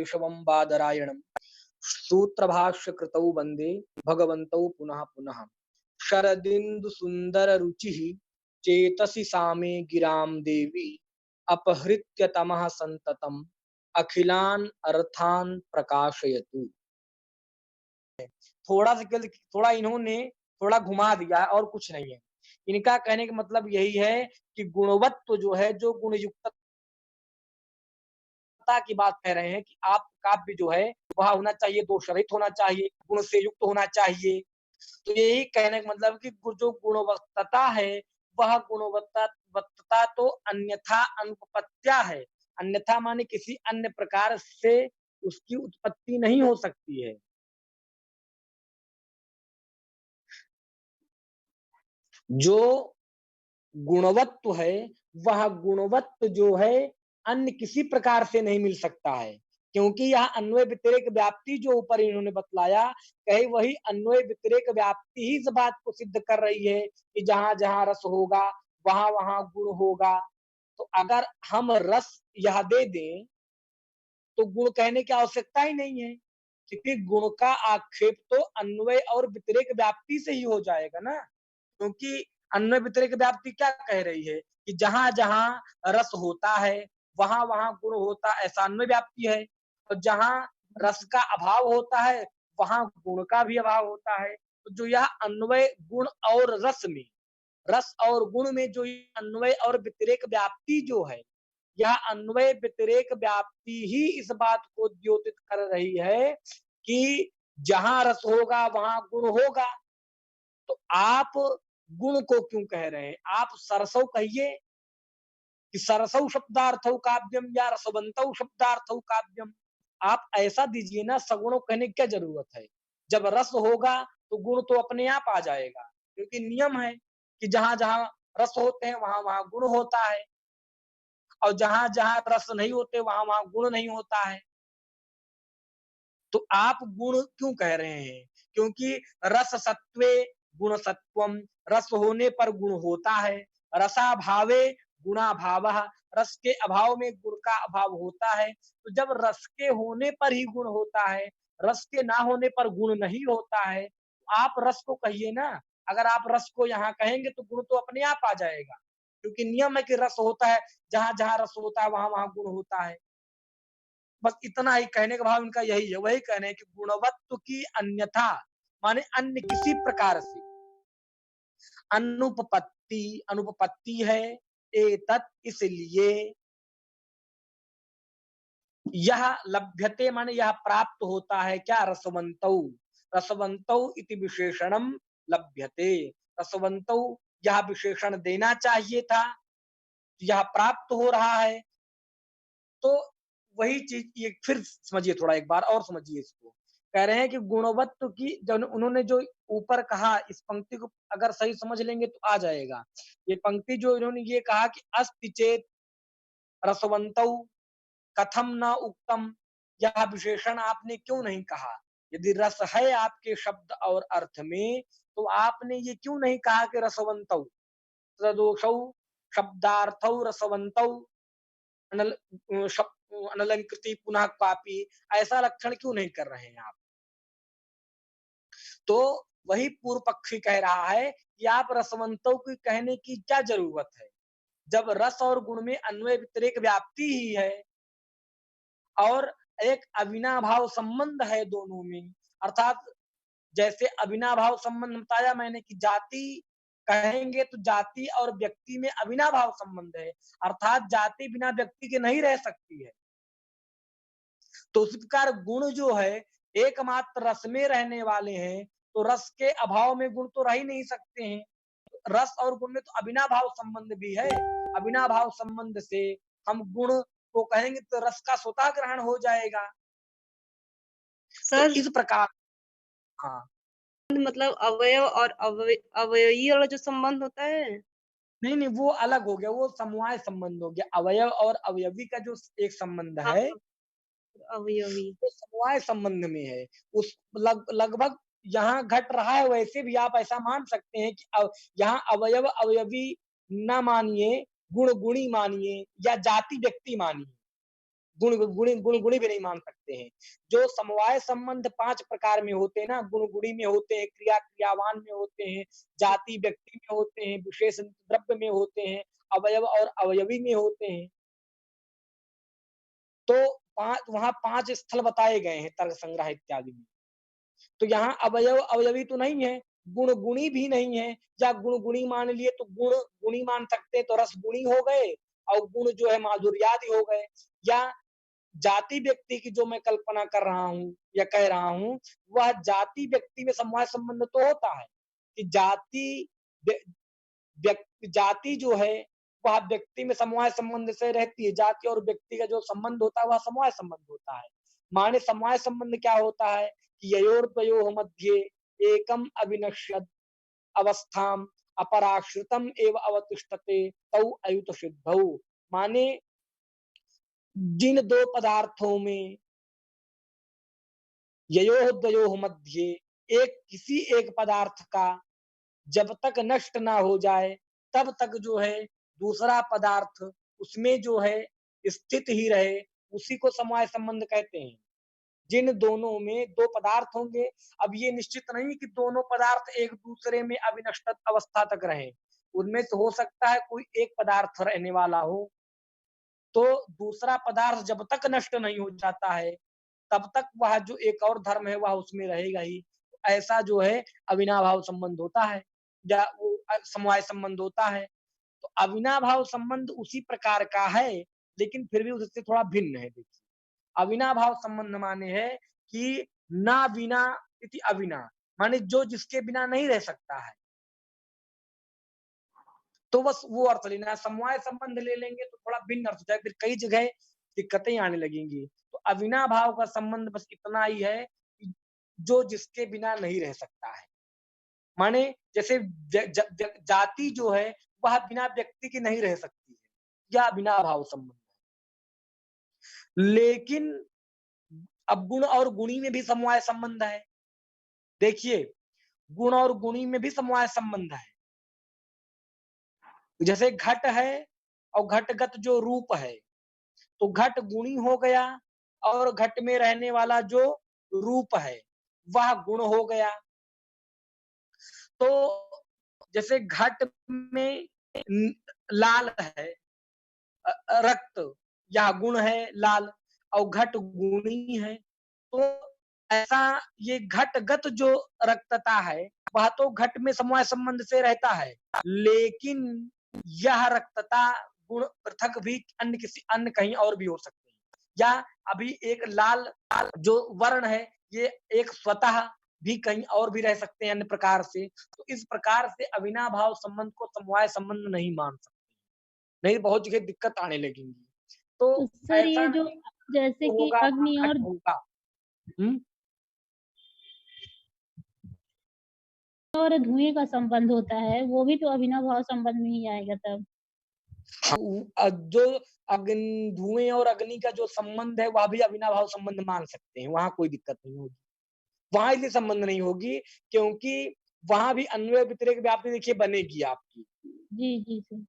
केशवं बादरायणं सूत्रभाष्य कृतौ वन्दे भगवन्तौ पुनः पुनः। शरदिन्दु सुन्दर रुचिः चेतसि सामे गिरां देवी अपहृत्य तमः संततम् अखिलान अर्थान प्रकाशयतु। थोड़ा सा केवल थोड़ा इन्होंने थोड़ा घुमा दिया है और कुछ नहीं है। इनका कहने का मतलब यही है कि गुणवत्व जो है, जो गुणयुक्तता की बात कह रहे हैं कि आप काव्य जो है वह होना चाहिए, दोष रहित होना चाहिए, गुण से युक्त होना चाहिए। तो यही कहने का मतलब कि जो गुणवत्ता है वह गुणवत्ता तो अन्यथा अनुपपत्या है। अन्यथा माने किसी अन्य प्रकार से उसकी उत्पत्ति नहीं हो सकती है। जो गुणवत्व है वह गुणवत्व जो है अन्य किसी प्रकार से नहीं मिल सकता है, क्योंकि यह अन्वय व्यतिरेक व्याप्ति जो ऊपर इन्होंने बतलाया, कहीं वही अन्वय व्यतिरेक व्याप्ति ही इस बात को सिद्ध कर रही है कि जहां जहां रस होगा वहां वहां गुण होगा। तो अगर हम रस यह दे दें तो गुण कहने की आवश्यकता ही नहीं है, क्योंकि गुण का आक्षेप तो अन्वय और व्यतिरेक व्याप्ति से ही हो जाएगा ना। क्योंकि अन्वय व्यतिरेक व्याप्ति क्या कह रही है कि जहां जहां रस होता है वहां वहां गुण होता, ऐसा अन्वय व्याप्ति है। और जहां रस का अभाव होता है वहां गुण का भी अभाव होता है। तो जो यह अन्वय गुण और रस और गुण में जो अन्वय और व्यतिरेक व्याप्ति जो है, यह अन्वय व्यतिरेक व्याप्ति ही इस बात को द्योतित कर रही है कि जहां रस होगा वहां गुण होगा। तो आप गुण को क्यों कह रहे हैं? आप सरसौ कहिए कि सरसौ शब्दार्थौ काव्यम या रसवंतौ शब्दार्थौ काव्यम। आप ऐसा दीजिए ना, सगुणों कहने की क्या जरूरत है? जब रस होगा तो गुण तो अपने आप आ जाएगा, क्योंकि नियम है कि जहां जहां रस होते हैं वहां वहां गुण होता है, और जहां जहां रस नहीं होते वहां वहां गुण नहीं होता है। तो आप गुण क्यों कह रहे हैं? क्योंकि रस सत्वे गुण सत्वम, रस होने पर गुण होता है। रसाभावे गुणा भाव, रस के अभाव में गुण का अभाव होता है। तो जब रस के होने पर ही गुण होता है, रस के ना होने पर गुण नहीं होता है, तो आप रस को कहिए ना। अगर आप रस को यहाँ कहेंगे तो गुण तो अपने आप आ जाएगा, क्योंकि नियम है कि रस होता है, जहां जहां रस होता है वहां वहां गुण होता है। बस इतना ही कहने का भाव इनका यही है। वही कहने हैं कि गुणवत्व की अन्यथा माने अन्य किसी प्रकार से अनुपपत्ति अनुपपत्ति है। एतत् इसलिए यह लभ्यते माने यह प्राप्त होता है क्या? रसवंतौ, रसवंतौ इति विशेषणम लभ्यते। रसवंतौ यह विशेषण देना चाहिए था, यह प्राप्त हो रहा है। तो वही चीज ये फिर समझिए, थोड़ा एक बार और समझिए इसको। कह रहे हैं कि गुणवत्व की जब उन्होंने जो ऊपर कहा, इस पंक्ति को अगर सही समझ लेंगे तो आ जाएगा। ये पंक्ति जो इन्होंने ये कहा कि अस्ति चेत रसवंतौ कथम न उक्तम, यह विशेषण आपने क्यों नहीं कहा? यदि रस है आपके शब्द और अर्थ में तो आपने ये क्यों नहीं कहा कि रसवंतौ तदोषौ शब्दार्थौ रसवंतौ अनल अनलंकृति पुनः क्वापी, ऐसा लक्षण क्यों नहीं कर रहे हैं आप? तो वही पूर्व पक्षी कह रहा है कि आप रसवंतों की कहने की क्या जरूरत है, जब रस और गुण में अन्वय व्यतिरेक व्याप्ति ही है और एक अविनाभाव संबंध है दोनों में। अर्थात जैसे अविनाभाव संबंध बताया मैंने कि जाति कहेंगे तो जाति और व्यक्ति में अविनाभाव संबंध है, अर्थात जाति बिना व्यक्ति के नहीं रह सकती है। तो उसी प्रकार गुण जो है एकमात्र रस में रहने वाले हैं, तो रस के अभाव में गुण तो रह ही नहीं सकते हैं। रस और गुण में तो अविनाभाव संबंध भी है। अविनाभाव संबंध से हम गुण को कहेंगे तो रस का स्वतः ग्रहण हो जाएगा। तो सर इस प्रकार हाँ, मतलब अवयव और अवयवी वाला जो संबंध होता है। नहीं नहीं वो अलग हो गया, वो समवाय संबंध हो गया। अवयव और अवयवी का जो एक संबंध हाँ, है अवयवी। वो समवाय संबंध में है। उस लगभग यहाँ घट रहा है, वैसे भी आप ऐसा मान सकते हैं कि यहाँ अवयव अवयवी न मानिए, गुण गुणी मानिए या जाति व्यक्ति मानिए, गुण गुणी भी नहीं मान सकते हैं। जो समवाय संबंध 5 प्रकार में होते हैं ना, गुण गुणी में होते हैं, क्रिया क्रियावान में होते हैं, जाति व्यक्ति में होते हैं, विशेष द्रव्य में होते हैं, अवयव और अवयवी में होते हैं। तो वहाँ 5 स्थल बताए गए हैं तर्क संग्रह इत्यादि में। तो यहाँ अवयव अवयवी तो नहीं है, गुण गुणी भी नहीं है, या गुण गुणी मान लिए तो गुण गुणी मान सकते हैं तो रस गुणी हो गए, और गुण जो है माधुर्यादि हो गए। या जाति व्यक्ति की जो मैं कल्पना कर रहा हूँ या कह रहा हूँ, वह जाति व्यक्ति में समवाय संबंध तो होता है कि जाति जो है वह व्यक्ति में समवाय संबंध से रहती है। जाति और व्यक्ति का जो संबंध होता है वह समवाय संबंध होता है। माने समवाय संबंध क्या होता है कि ययोर्द्वयोः मध्ये एकम अविनश्यद अवस्थाम अपराश्रितम एव अवतिष्ठते तौ अयुत सिद्धौ। माने जिन दो पदार्थों में ययोः द्वयोः मध्ये किसी एक पदार्थ का जब तक नष्ट ना हो जाए तब तक जो है दूसरा पदार्थ उसमें जो है स्थित ही रहे, उसी को समवाय संबंध कहते हैं। जिन दोनों में दो पदार्थ होंगे, अब ये निश्चित नहीं कि दोनों पदार्थ एक दूसरे में अविनष्ट अवस्था तक रहे, उनमें से हो सकता है कोई एक पदार्थ रहने वाला हो, तो दूसरा पदार्थ जब तक नष्ट नहीं हो जाता है तब तक वह जो एक और धर्म है वह उसमें रहेगा ही। ऐसा जो है अविनाभाव संबंध होता है, या वो समवाय संबंध होता है। तो अविनाभाव संबंध उसी प्रकार का है, लेकिन फिर भी उससे थोड़ा भिन्न है। देखिए, अविनाभाव संबंध माने है कि ना बिना इति अविना, माने जो जिसके बिना नहीं रह सकता है। तो बस वो अर्थ लेना। समवाय संबंध ले लेंगे तो थोड़ा भिन्न अर्थ हो जाए, फिर कई जगह दिक्कतें आने लगेंगी। तो अविनाभाव का संबंध बस इतना ही है कि जो जिसके बिना नहीं रह सकता है। माने जैसे जाति जो है वह बिना व्यक्ति के नहीं रह सकती है, या अविनाभाव संबंध। लेकिन अब गुण और गुणी में भी समवाय संबंध है। देखिए, गुण और गुणी में भी समवाय संबंध है। जैसे घट है और घटगत जो रूप है, तो घट गुणी हो गया, और घट में रहने वाला जो रूप है वह गुण हो गया। तो जैसे घट में लाल है, रक्त या गुण है लाल, और घट गुणी है, तो ऐसा ये घटगत जो रक्तता है वह तो घट में समवाय संबंध से रहता है, लेकिन यह रक्तता गुण पृथक भी अन्य किसी अन्य कहीं और भी हो सकते हैं। या अभी एक लाल जो वर्ण है ये एक स्वतः भी कहीं और भी रह सकते हैं अन्य प्रकार से। तो इस प्रकार से अविनाभाव संबंध को समवाय संबंध नहीं मान सकते, नहीं बहुत जगह दिक्कत आने लगेंगी। तो तो सर ऐसा ये जो नहीं जैसे कि होगा अग्नि घट और होगा। हम्म धुएं का संबंध होता है, वो भी तो अभिनव भाव संबंध में ही आएगा तब। जो धुएं और अग्नि का जो संबंध है वह भी अविनाभाव संबंध मान सकते हैं, वहां कोई दिक्कत नहीं होगी। वहां इसलिए संबंध नहीं होगी क्योंकि वहां भी अन्वय व्यतिरेक व्याप्ति देखिए बनेगी आपकी। जी, जी सर।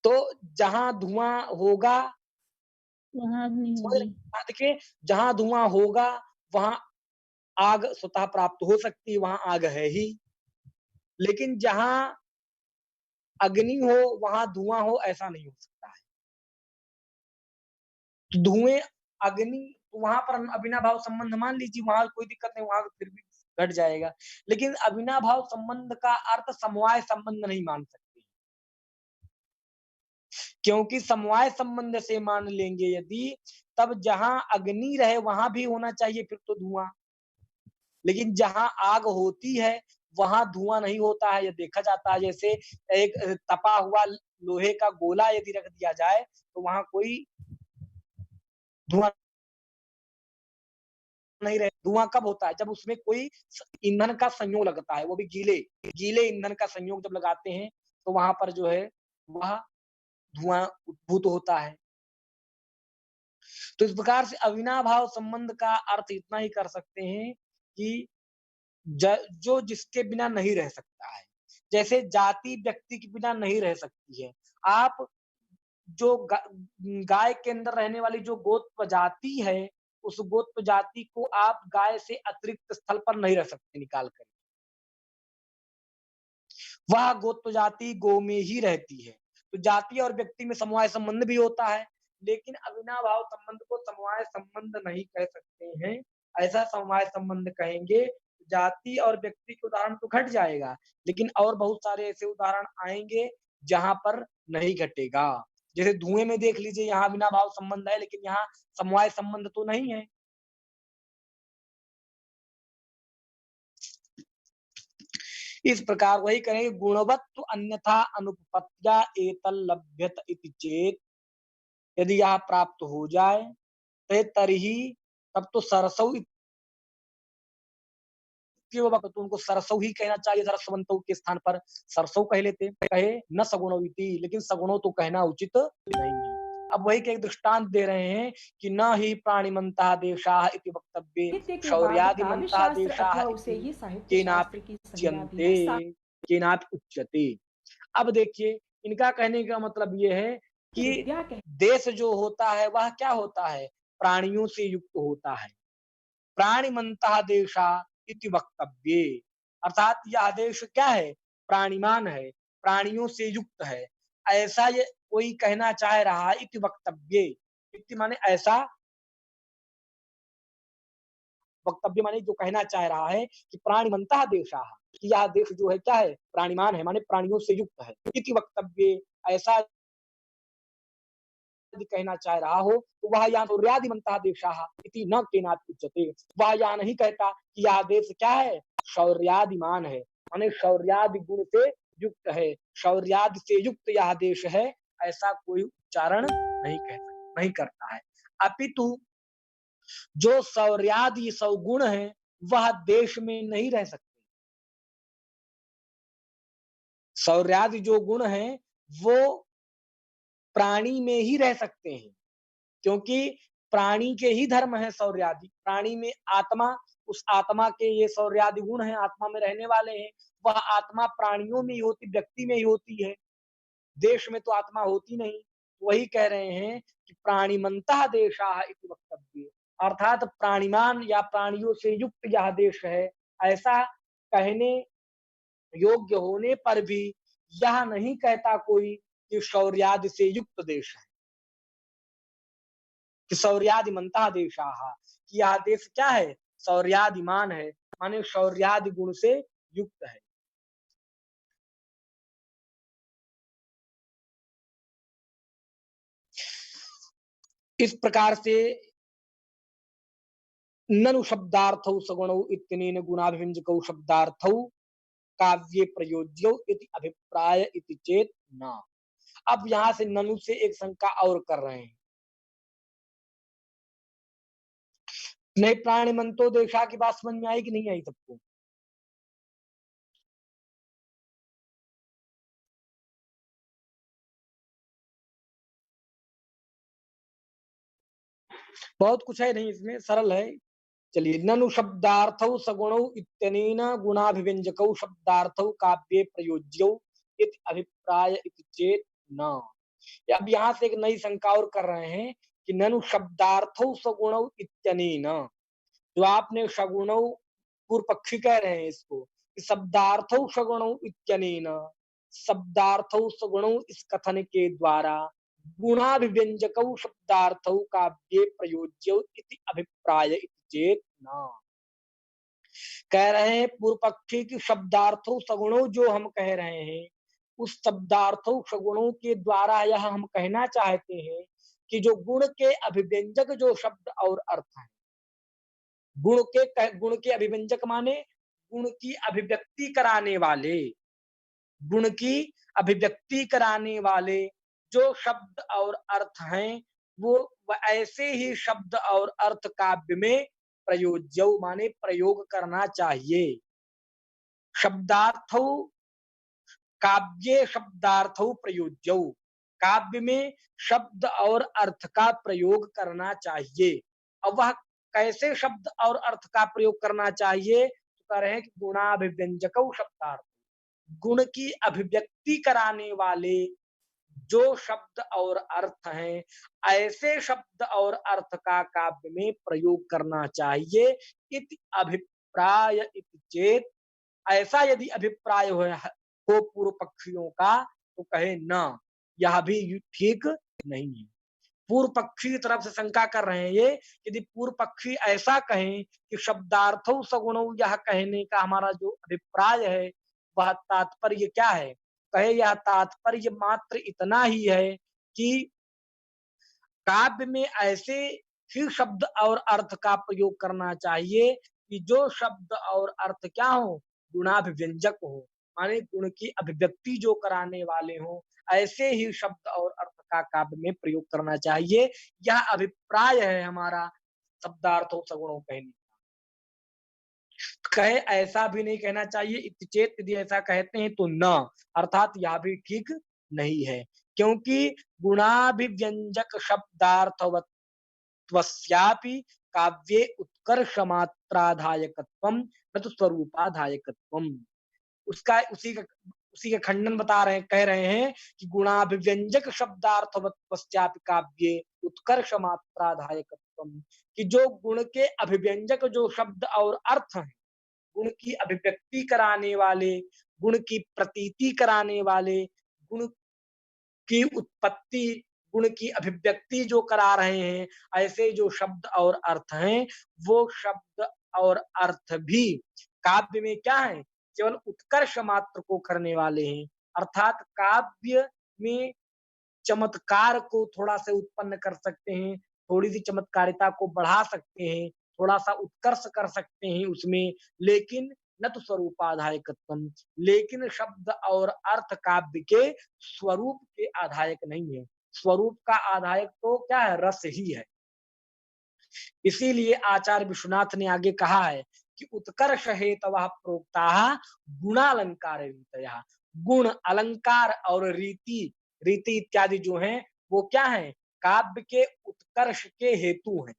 तो जहां धुआं होगा, वहाँ अग्नि समझ रहे होगी। हैं? हाँ, देखिए जहां धुआं होगा वहां आग स्वतः प्राप्त हो सकती है, वहां आग है ही। लेकिन जहां अग्नि हो वहां धुआं हो, ऐसा नहीं हो सकता है। तो धुएं अग्नि वहां पर अविनाभाव संबंध मान लीजिए, वहां कोई दिक्कत नहीं, वहां फिर भी घट जाएगा। लेकिन अविनाभाव संबंध का अर्थ समवाय संबंध नहीं मान सकते, क्योंकि समवाय संबंध से मान लेंगे यदि, तब जहां अग्नि रहे वहां भी होना चाहिए फिर तो धुआं। लेकिन जहां आग होती है वहां धुआं नहीं होता है, यह देखा जाता है। जैसे एक तपा हुआ लोहे का गोला यदि रख दिया जाए तो वहां कोई धुआं नहीं रहे। धुआं कब होता है? जब उसमें कोई ईंधन का संयोग लगता है, वो भी गीले गीले ईंधन का संयोग जब लगाते हैं तो वहां पर जो है वह धुआं उद्भूत होता है। तो इस प्रकार से अविनाभाव संबंध का अर्थ इतना ही कर सकते हैं कि जो जिसके बिना नहीं रह सकता है। जैसे जाति व्यक्ति के बिना नहीं रह सकती है। आप जो गाय के अंदर रहने वाली जो गोत्र जाति है, उस गोत्र जाति को आप गाय से अतिरिक्त स्थल पर नहीं रख सकते निकाल कर। वह गोत्र जाति गौ में ही रहती है। तो जाति और व्यक्ति में समवाय संबंध भी होता है, लेकिन अविनाभाव संबंध को समवाय संबंध नहीं कह सकते हैं। ऐसा समवाय संबंध कहेंगे, जाति और व्यक्ति के उदाहरण तो घट जाएगा, लेकिन और बहुत सारे ऐसे उदाहरण आएंगे जहां पर नहीं घटेगा। जैसे धुएं में देख लीजिए, यहाँ अविनाभाव संबंध है, लेकिन यहाँ समवाय संबंध तो नहीं है। इस प्रकार वही कहेंगे, गुणवत्व अन्यथा अनुपपत्या एतल लभ्यत इति चेत, यदि यह प्राप्त हो जाए तो तरही, तब तो सरसौ, तो उनको सरसौ ही कहना चाहिए, सरसवंतों के स्थान पर सरसौ कह लेते, कहे न सगुणो इति, लेकिन सगुणो तो कहना उचित नहीं है। अब वही के एक दृष्टांत दे रहे हैं कि न ही प्राणिमंता देशाः इति वक्तव्ये साहित्य के बाद शौर्यादिमंता काव्यशास्त्र देशाः अथवा उसे इति ही साहित्य केनापि शास्त्र की संज्ञा भी उच्यन्ते, है। केनापि उच्यते। अब देखिए, इनका कहने का मतलब ये है कि विद्या कह देश जो होता है वह क्या होता है, प्राणियों से युक्त होता है। प्राणिमंता देशा इति वक्तव्ये, अर्थात यह देश क्या है, प्राणिमान है, प्राणियों से युक्त है, ऐसा ये कोई कहना चाह रहा है। इति वक्तव्ये, इति माने ऐसा, वक्तव्य माने जो कहना चाह रहा है कि प्राणिमंता देशा, कि यह देश जो है क्या है, प्राणिमान है, माने प्राणियों से युक्त है। इति वक्तव्ये, ऐसा यदि कहना चाह रहा हो तो वह यहाँ शौर्यादिमंता देशाः इति न केनापि उच्यते, वह यहाँ नहीं कहता कि यह देश क्या है, शौर्यादिमान है, माने शौर्यादि गुण से युक्त है, शौर्यादि से युक्त यह देश है, ऐसा कोई उच्चारण नहीं करता है। अपितु जो शौर्यादि सौगुण है वह देश में नहीं रह सकते। शौर्यादि जो गुण है वो प्राणी में ही रह सकते हैं, क्योंकि प्राणी के ही धर्म है शौर्यादि। प्राणी में आत्मा, उस आत्मा के ये शौर्यादि गुण हैं, आत्मा में रहने वाले हैं। वह आत्मा प्राणियों में ही होती, व्यक्ति में ही होती है, देश में तो आत्मा होती नहीं। वही कह रहे हैं कि प्राणिमंता देशाः इति वक्तव्ये, अर्थात प्राणिमान या प्राणियों से युक्त यह देश है, ऐसा कहने योग्य होने पर भी यह नहीं कहता कोई कि शौर्यादि से युक्त देश है, कि शौर्यादिमंता देशाः, कि यह देश क्या है, शौर्यादिमान है, माने शौर्यादि गुण से युक्त है। इस प्रकार से ननु शब्दार्थौ सगुणौ इत्यनेन गुणाभिव्यंजकौ शब्दार्थौ काव्ये प्रयोज्यौ इति अभिप्राय इति चेत न। अब यहाँ से ननु से एक शंका और कर रहे हैं, नहीं प्राणिमंतो देशा की बात समझ में आई कि नहीं आई सबको? बहुत कुछ है नहीं इसमें, सरल है। चलिए, ननु शब्दार्थौ सगुणौ इत्यनेन गुणाभिव्यंजकौ शब्दार्थौ काव्ये प्रयोज्यौ इति अभिप्राय इति चेत न। अब यहाँ से एक नई शंका और कर रहे हैं कि ननु शब्दार्थौ सगुणौ इत्यनेन, जो आपने सगुणौ, पूर्व पक्षी कह रहे हैं इसको, कि शब्दार्थौ सगुणौ इत्यनेन, शब्दार्थौ सगुणौ इस कथन के द्वारा गुणाभिव्यंजकौ शब्दार्थौ काव्ये प्रयोज्यौ इति अभिप्राय इति चेत न। कह रहे हैं पूर्व पक्षी की शब्दार्थों सगुणों जो हम कह रहे हैं, उस शब्दार्थों सगुणों के द्वारा यह हम कहना चाहते हैं कि जो गुण के अभिव्यंजक जो शब्द और अर्थ है, गुण के अभिव्यंजक माने गुण की अभिव्यक्ति कराने वाले, गुण की अभिव्यक्ति कराने वाले जो शब्द और अर्थ हैं, वो ऐसे ही शब्द और अर्थ काव्य में प्रयोज्य माने प्रयोग करना चाहिए। शब्दार्थौ काव्ये शब्दार्थौ प्रयोज्य, काव्य में शब्द और अर्थ का प्रयोग करना चाहिए। अब वह कैसे शब्द और अर्थ का प्रयोग करना चाहिए, तो कह रहे हैं कि गुणाभिव्यंजकौ शब्दार्थ, गुण की अभिव्यक्ति कराने वाले जो शब्द और अर्थ हैं, ऐसे शब्द और अर्थ का काव्य में प्रयोग करना चाहिए। इति अभिप्राय इति चेत, ऐसा यदि अभिप्राय हो पूर्व पक्षियों का तो कहे न, यह भी ठीक नहीं है। पूर्व पक्षी की तरफ से शंका कर रहे हैं ये, यदि पूर्व पक्षी ऐसा कहें कि शब्दार्थो सगुणो, यह कहने का हमारा जो अभिप्राय है वह तात्पर्य क्या है, कहे यह तात्पर्य मात्र इतना ही है कि काव्य में ऐसे ही शब्द और अर्थ का प्रयोग करना चाहिए कि जो शब्द और अर्थ क्या हो, गुणाभिव्यंजक हो, माने गुण की अभिव्यक्ति जो कराने वाले हो, ऐसे ही शब्द और अर्थ का काव्य में प्रयोग करना चाहिए। यह अभिप्राय है हमारा शब्दार्थों सगुणों कहने। कहे ऐसा भी नहीं कहना चाहिए, इतिचेत यदि ऐसा कहते हैं तो न, अर्थात यह भी ठीक नहीं है, क्योंकि गुणाभिव्यंजक शब्दार्थवत् त्वस्यापि काव्ये उत्कर्षमात्राधायकत्वं न तो स्वरूपाधायकत्वम्। उसका उसी का खंडन बता रहे हैं, कह रहे हैं कि गुणाभिव्यंजक शब्दार्थवत्वस्यापि काव्ये उत्कर्ष मात्राधायकत्वम्, कि जो गुण के अभिव्यंजक जो शब्द और अर्थ हैं, गुण की अभिव्यक्ति कराने वाले, गुण की प्रतीति कराने वाले, गुण की उत्पत्ति, गुण की अभिव्यक्ति जो करा रहे हैं, ऐसे जो शब्द और अर्थ हैं, वो शब्द और अर्थ भी काव्य में क्या है, केवल उत्कर्ष मात्र को करने वाले हैं। अर्थात काव्य में चमत्कार को थोड़ा-सा उत्पन्न कर सकते हैं, थोड़ी-सी चमत्कारिता को बढ़ा सकते हैं, थोड़ा-सा उत्कर्ष कर सकते हैं उसमें, लेकिन न तो स्वरूपाधायकत्वम, लेकिन शब्द और अर्थ काव्य के स्वरूप के आधायक नहीं है। स्वरूप का आधायक तो क्या है? रस ही है। इसीलिए आचार्य विश्वनाथ ने आगे कहा है कि उत्कर्ष हेतवः प्रोक्ताः गुणालंकार रीतयः। गुण, अलंकार और रीति, रीति इत्यादि जो हैं वो क्या है? काव्य के उत्कर्ष के हेतु हैं।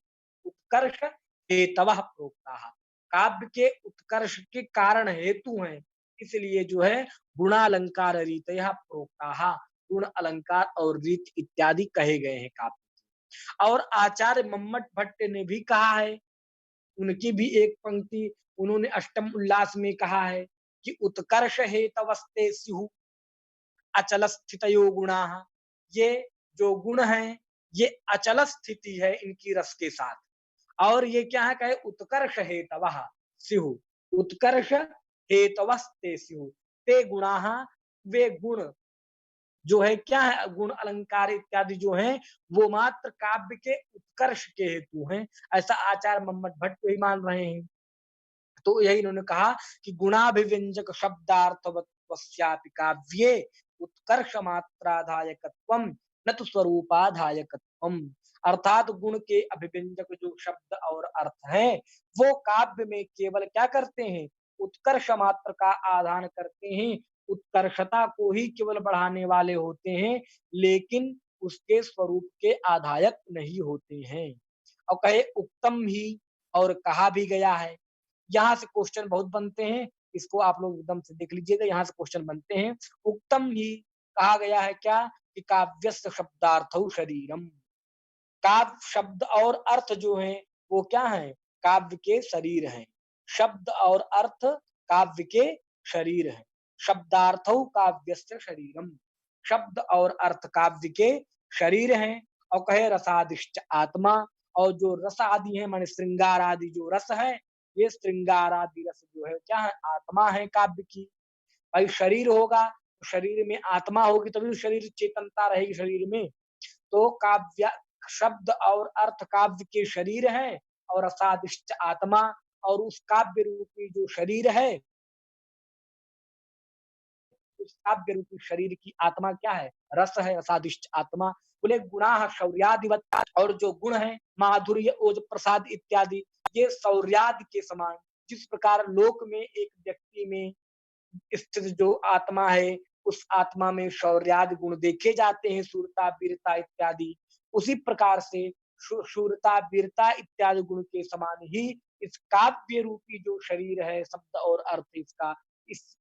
उत्कर्ष हेतवः प्रोक्ताः, काव्य के उत्कर्ष के कारण हेतु हैं। इसलिए जो है गुणालंकार रीतयः प्रोक्ताः, गुण, अलंकार और रीति इत्यादि कहे गए हैं काव्य। और आचार्य मम्मट भट्ट ने भी कहा है, उनकी भी एक पंक्ति उन्होंने अष्टम उल्लास में कहा है कि उत्कर्ष हेतवस्ते स्युः अचल स्थितयो गुणाः। ये जो गुण हैं, ये अचल स्थिति है इनकी रस के साथ। और ये क्या है, कहे उत्कर्ष हेतवः स्युः, उत्कर्ष हेतवस्ते स्युः, ते गुणाः, वे गुण जो है क्या है, गुण, अलंकार इत्यादि जो हैं वो मात्र काव्य के उत्कर्ष के हेतु हैं, ऐसा आचार्य मम्मट भट्ट भी मान रहे हैं। तो यही इन्होंने कहा कि गुणाभिव्यंजक शब्दार्थवत्वस्यापि काव्ये उत्कर्ष मात्राधायकत्वम न तो स्वरूपाधायकत्वम। अर्थात गुण के अभिव्यंजक जो शब्द और अर्थ हैं वो काव्य में केवल क्या करते हैं, उत्कर्ष मात्र का आधान करते हैं, उत्कर्षता को ही केवल बढ़ाने वाले होते हैं, लेकिन उसके स्वरूप के आधायक नहीं होते हैं। और कहे उक्तम ही, और कहा भी गया है। यहाँ से क्वेश्चन बहुत बनते हैं, इसको आप लोग एकदम से देख लीजिएगा, यहाँ से क्वेश्चन बनते हैं। उक्तम ही कहा गया है क्या, कि काव्यस्य शब्दार्थौ शरीरम, काव्य शब्द और अर्थ जो हैं वो क्या है, काव्य के शरीर हैं। शब्द और अर्थ काव्य के शरीर हैं। शब्दार्थौ काव्यस्य शरीरम, शब्द और अर्थ काव्य के शरीर हैं। और कहे रसादिश्च आत्मा, और जो रस आदि है माने श्रृंगार आदि जो रस है, ये श्रृंगार आदि रस जो है क्या है, आत्मा है काव्य की। भाई शरीर होगा तो शरीर में आत्मा होगी, तभी तो शरीर चेतनता रहेगी शरीर में। तो काव्य शब्द और अर्थ काव्य के शरीर है, और रसादिष्ट आत्मा, और उस काव्य रूपी जो शरीर है, उस काव्य रूपी शरीर की आत्मा क्या है, रस है, रसादिष्ट आत्मा। बोले गुणाः शौर्यादिवत, और जो गुण है माधुर्य, ओज, प्रसाद इत्यादि, ये शौर्यादि के समान। जिस प्रकार लोक में एक व्यक्ति में स्थित जो आत्मा है, उस आत्मा में शौर्यादि गुण देखे जाते हैं, शूरता, वीरता इत्यादि, उसी प्रकार से शूरता, वीरता इत्यादि गुण के समान ही इस काव्य रूपी जो शरीर है, शब्द और अर्थ इसका, इस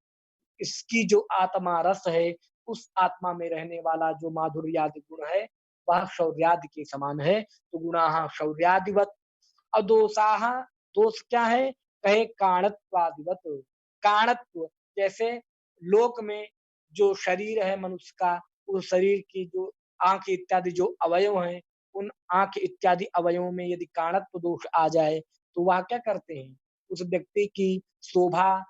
इसकी जो आत्मा रस है, उस आत्मा में रहने वाला जो माधुर्यादि गुण है, वह शौर्यादि के समान है। तो गुणाः शौर्यादिवत्। अदोषाः, दोष क्या है? कहे काणत्वादिवत्। काणत्व, जैसे लोक में जो शरीर है मनुष्य का, उस शरीर की जो आँख इत्यादि जो अवयव हैं, उन आँख इत्यादि अवयवों में यदि काणत्व दोष आ जाए, तो वह क्या करते हैं? उस व्यक्ति की शोभा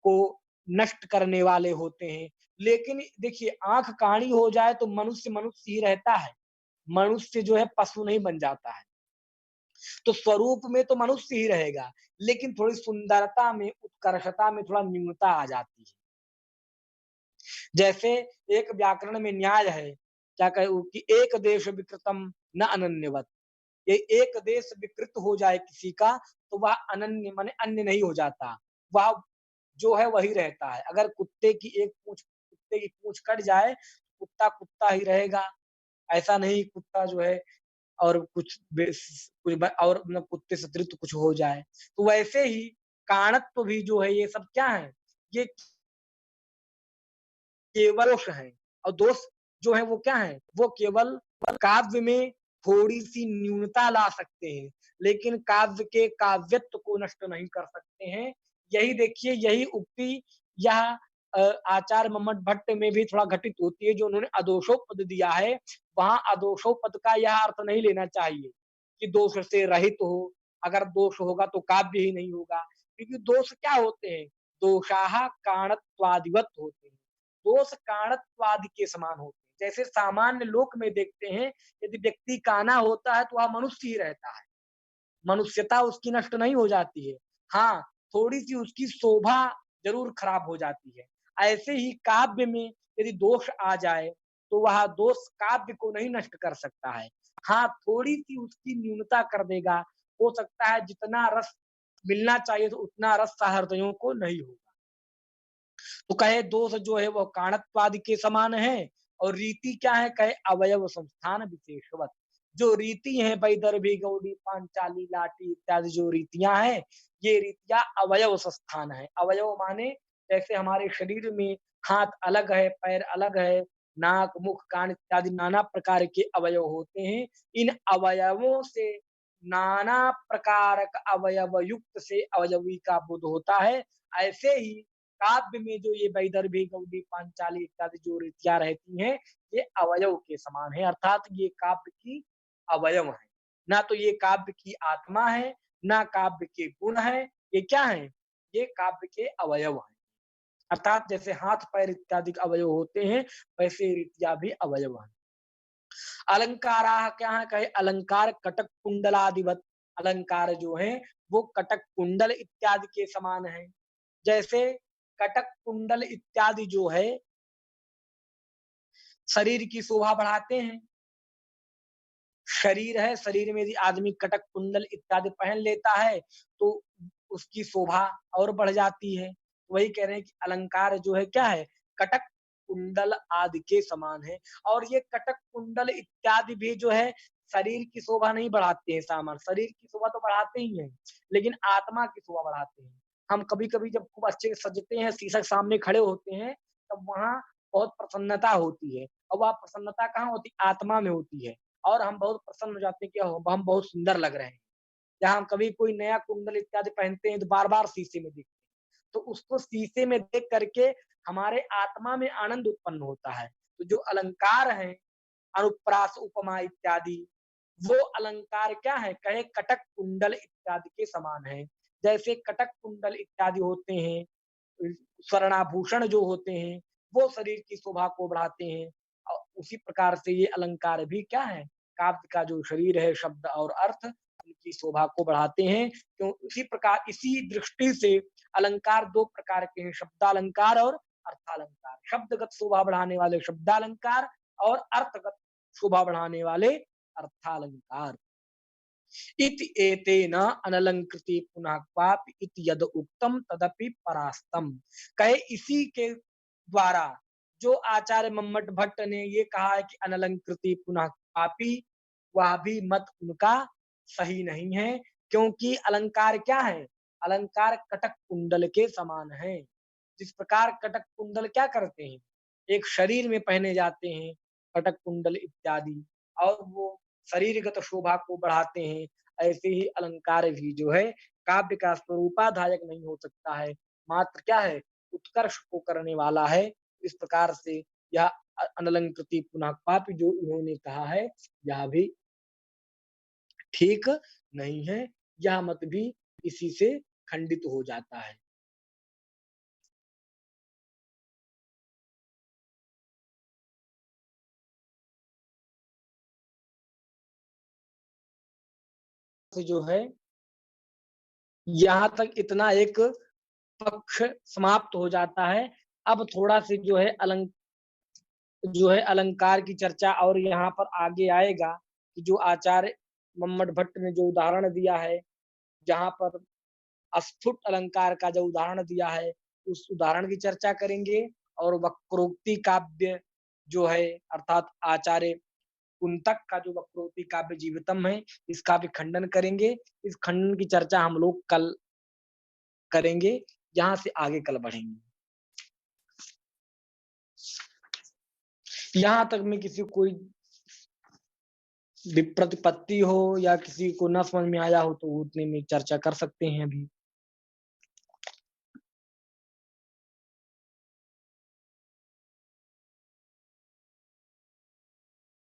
को नष्ट करने वाले होते हैं। लेकिन देखिए, आँख काणी हो जाए तो मनुष्य मनुष्य ही रहता है। मनुष्य जो है पशु नहीं बन जाता है। तो स्वरूप में तो मनुष्य ही रहेगा, लेकिन थोड़ी सुंदरता में, उत्कर्षता में थोड़ा न्यूनता आ जाती है। जैसे एक व्याकरण में न्याय है, क्या कहे वो कि एक देश विकृतम न अनन्यवत। ये एक देश विकृत हो जाए किसी का, तो वह अनन्य माने अन्य नहीं हो जाता। वह जो है वही रहता है। अगर कुत्ते की पूँछ कट जाए, कुत्ता कुत्ता ही रहेगा। ऐसा नहीं कुत्ता जो है और कुछ और मतलब कुत्ते से अतिरिक्त कुछ हो जाए। तो वैसे ही काणत्व भी जो है ये सब क्या है? ये केवल दोष हैं। और दोष जो है वो क्या है? वो केवल काव्य में थोड़ी-सी न्यूनता ला सकते हैं, लेकिन काव्य के काव्यत्व को नष्ट नहीं कर सकते हैं। यही देखिए, यही उक्ति यह आचार्य मम्मट भट्ट में भी थोड़ा घटित होती है, जो उन्होंने अदोषोपद दिया है। वहाँ अदोषोपद का यह अर्थ नहीं लेना चाहिए कि दोष से रहित हो, अगर दोष होगा तो काव्य ही नहीं होगा। क्योंकि दोष क्या होते हैं? दोषाः काणत्वादिवत् होते हैं। दोष काणत्वादि के समान होते हैं। जैसे सामान्य लोक में देखते हैं, यदि व्यक्ति काना होता है तो वह मनुष्य ही रहता है। मनुष्यता उसकी नष्ट नहीं हो जाती है। हाँ, थोड़ी-सी उसकी शोभा ज़रूर खराब हो जाती है। ऐसे ही काव्य में यदि दोष आ जाए, तो वह दोष काव्य को नहीं नष्ट कर सकता है। हाँ, थोड़ी-सी उसकी न्यूनता कर देगा। हो सकता है जितना रस मिलना चाहिए, तो उतना रस सहृदयों को नहीं होगा। तो कहे दोष जो है वह काणत्वादि के समान है। और रीति क्या है? कहे अवयव संस्थान विशेषवत। जो रीति है वैदर्भी, गौड़ी, पांचाली, लाटी इत्यादि जो रीतियां हैं, ये रीतियां अवयव संस्थान है। अवयव माने जैसे हमारे शरीर में हाथ अलग है, पैर अलग है, नाक, मुख, कान इत्यादि नाना प्रकार के अवयव होते हैं। इन अवयवों से नाना प्रकार का अवयव युक्त से अवयवी का बुध होता है। ऐसे ही काव्य में जो ये वैदर्भी, गौड़ी, पांचाली इत्यादि जो रीतियां रहती हैं, ये अवयव के समान है। अर्थात ये काव्य की अवयव है। ना तो ये काव्य की आत्मा है, ना काव्य के गुण है। ये क्या है? ये काव्य के अवयव हैं। अर्थात जैसे हाथ पैर इत्यादि अवयव होते हैं, वैसे रीतियां भी अवयव हैं। अलंकाराः क्या है? कहे अलंकार कटक कुंडलादिवत। अलंकार जो है वो कटक कुंडल इत्यादि के समान है। जैसे कटक कुंडल इत्यादि जो है शरीर की शोभा बढ़ाते हैं। शरीर है, शरीर में यदि आदमी कटक कुंडल इत्यादि पहन लेता है, तो उसकी शोभा और बढ़ जाती है। वही कह रहे हैं कि अलंकार जो है क्या है? कटक कुंडल आदि के समान है। और ये कटक कुंडल इत्यादि भी जो है शरीर की शोभा नहीं बढ़ाते हैं सामान्य। शरीर की शोभा तो बढ़ाते ही हैं, लेकिन आत्मा की शोभा बढ़ाते हैं। हम कभी-कभी जब खूब अच्छे से सजते हैं, शीशा के सामने खड़े होते हैं, तब वहाँ बहुत प्रसन्नता होती है। और वह प्रसन्नता कहाँ होती है? आत्मा में होती है। और हम बहुत प्रसन्न हो जाते हैं कि हम बहुत सुंदर लग रहे हैं। या हम कभी कोई नया कुंडल इत्यादि पहनते हैं तो बार-बार शीशे में देखते हैं। तो उसको शीशे में देख करके हमारे आत्मा में आनंद उत्पन्न होता है। तो जो अलंकार हैं, अनुप्रास, उपमा इत्यादि, वो अलंकार क्या है? कहे कटक कुंडल इत्यादि के समान है। जैसे कटक कुंडल इत्यादि होते हैं, स्वर्णाभूषण जो होते हैं, वो शरीर की शोभा को बढ़ाते हैं। उसी प्रकार से ये अलंकार भी क्या है? काव्य का जो शरीर है, शब्द और अर्थ, उनकी शोभा को बढ़ाते हैं। क्यों? इसी प्रकार इसी दृष्टि से अलंकार 2 प्रकार के हैं, शब्दालंकार और अर्थालंकार। शब्दगत शोभा बढ़ाने वाले शब्दालंकार और अर्थगत शोभा बढ़ाने वाले अर्थालंकार। इति एतेन अनलंकृति पुनः क्वापि इति यद उक्तम तदपि परास्तम। कहे इसी के द्वारा जो आचार्य मम्मट भट्ट ने ये कहा है कि अनलंकृति पुनः क्वापि, वह भी मत उनका सही नहीं है। क्योंकि अलंकार क्या है? अलंकार कटक कुंडल के समान है। जिस प्रकार कटक कुंडल क्या करते हैं? एक शरीर में पहने जाते हैं, कटक कुंडल इत्यादि, और वो शरीरगत शोभा को बढ़ाते हैं। ऐसे ही अलंकार भी जो है काव्य का स्वरूपाधायक नहीं हो सकता है, मात्र क्या है, उत्कर्ष को करने वाला है। इस प्रकार से यह अनलंकृति पुनः काव्य जो इन्होंने कहा है, यह भी ठीक नहीं है। यह मत भी इसी से खंडित हो जाता है। तो जो है यहाँ तक इतना एक पक्ष समाप्त हो जाता है। अब थोड़ा से जो है अलंकार की चर्चा और यहाँ पर आगे आएगा कि जो आचार्य मम्मट भट्ट ने जो उदाहरण दिया है, जहाँ पर अस्फुट अलंकार का जो उदाहरण दिया है, उस उदाहरण की चर्चा करेंगे। और वक्रोक्ति काव्य जो है, अर्थात आचार्य कुंतक का जो वक्रोक्ति काव्य जीवितम है, इसका भी खंडन करेंगे। इस खंडन की चर्चा हम लोग कल करेंगे। यहाँ से आगे कल बढ़ेंगे। यहाँ तक में किसी कोई प्रतिपत्ति हो या किसी को न समझ में आया हो तो उतने में चर्चा कर सकते हैं अभी।